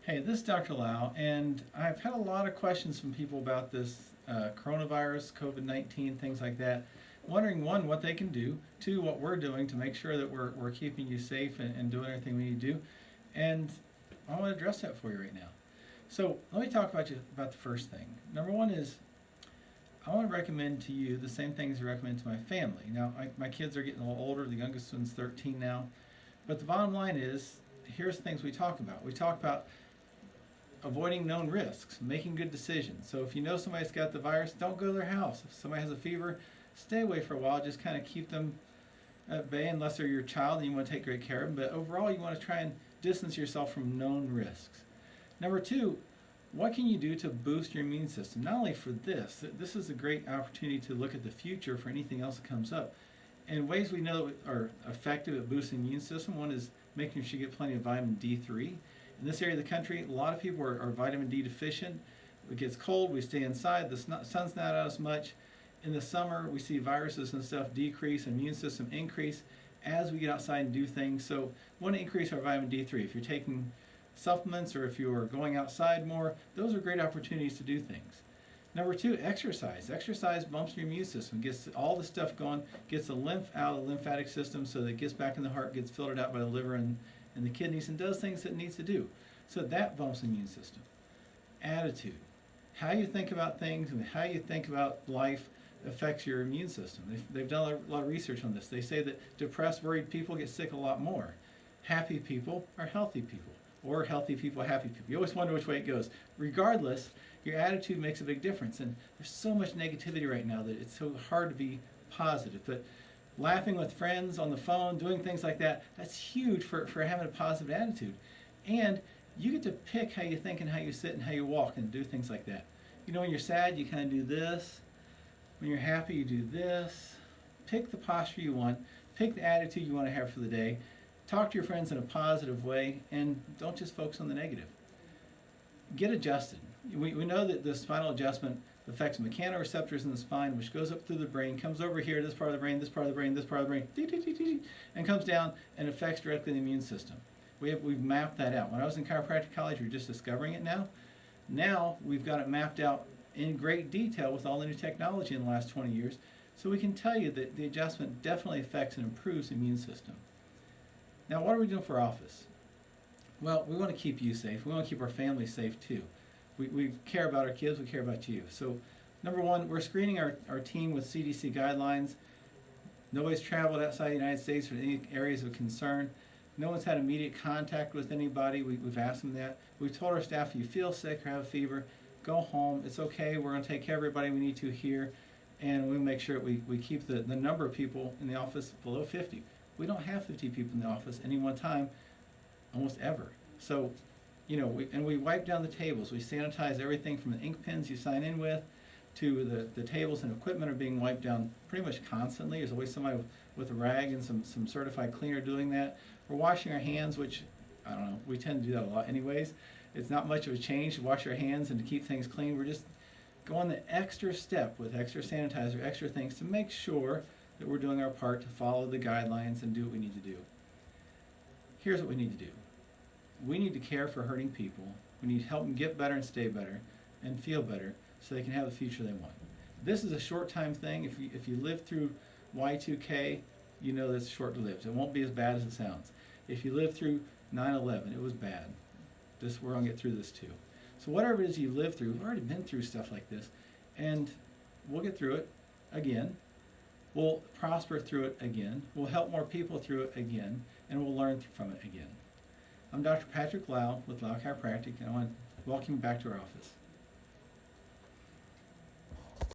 Hey, this is Dr. Lau, and I've had a lot of questions from people about this coronavirus, COVID-19, things like that. Wondering, one, what they can do, two, what we're doing to make sure that we're keeping you safe and doing everything we need to do. And I want to address that for you right now. So let me talk about the first thing. Number one is I want to recommend to you the same things I recommend to my family. Now, my kids are getting a little older. The youngest one's 13 now. But the bottom line is, here's the things we talk about. We talk about avoiding known risks, making good decisions. So if you know somebody's got the virus, don't go to their house. If somebody has a fever, stay away for a while. Just kind of keep them at bay unless they're your child and you want to take great care of them. But overall, you want to try and distance yourself from known risks. Number two, what can you do to boost your immune system? Not only for this is a great opportunity to look at the future for anything else that comes up. And ways we know are effective at boosting the immune system, one is making sure you get plenty of vitamin D3. In this area of the country, a lot of people are vitamin D deficient. It gets cold, we stay inside, the sun's not out as much. In the summer, we see viruses and stuff decrease, immune system increase as we get outside and do things. So we want to increase our vitamin D3. If you're taking supplements or if you're going outside more, those are great opportunities to do things. Number two, exercise. Exercise bumps your immune system, gets all the stuff going, gets the lymph out of the lymphatic system so that it gets back in the heart, gets filtered out by the liver and the kidneys, and does things that it needs to do. So that bumps the immune system. Attitude. How you think about things and how you think about life affects your immune system. They've done a lot of research on this. They say that depressed, worried people get sick a lot more. Happy people are healthy people, or healthy people, happy people. You always wonder which way it goes. Regardless, your attitude makes a big difference. And there's so much negativity right now that it's so hard to be positive. But laughing with friends on the phone, doing things like that, that's huge for having a positive attitude. And you get to pick how you think and how you sit and how you walk and do things like that. You know, when you're sad, you kind of do this. When you're happy, you do this. Pick the posture you want. Pick the attitude you want to have for the day. Talk to your friends in a positive way, and don't just focus on the negative. Get adjusted. We know that the spinal adjustment affects mechanoreceptors in the spine, which goes up through the brain, comes over here, this part of the brain, this part of the brain, this part of the brain, and comes down and affects directly the immune system. We've mapped that out. When I was in chiropractic college, we were just discovering it now. Now we've got it mapped out in great detail with all the new technology in the last 20 years, so we can tell you that the adjustment definitely affects and improves the immune system. Now, what are we doing for office? Well, we want to keep you safe. We want to keep our family safe too. We care about our kids, we care about you. So, number one, we're screening our team with CDC guidelines. Nobody's traveled outside the United States for any areas of concern. No one's had immediate contact with anybody. We've asked them that. We've told our staff, if you feel sick or have a fever, go home. It's okay. We're going to take care of everybody we need to here. And we make sure we keep the number of people in the office below 50. We don't have 50 people in the office any one time, almost ever. So, you know, we wipe down the tables. We sanitize everything from the ink pens you sign in with to the tables and equipment are being wiped down pretty much constantly. There's always somebody with a rag and some certified cleaner doing that. We're washing our hands, which, I don't know, we tend to do that a lot anyways. It's not much of a change to wash our hands and to keep things clean. We're just going the extra step with extra sanitizer, extra things to make sure that we're doing our part to follow the guidelines and do what we need to do. Here's what we need to do. We need to care for hurting people. We need to help them get better and stay better and feel better so they can have the future they want. This is a short time thing. If you live through Y2K, you know that's short-lived. It won't be as bad as it sounds. If you live through 9/11, it was bad. We're going to get through this too. So whatever it is you live through, we've already been through stuff like this, and we'll get through it again. We'll prosper through it again. We'll help more people through it again, and we'll learn from it again. I'm Dr. Patrick Lau with Lau Chiropractic, and I want to welcome you back to our office.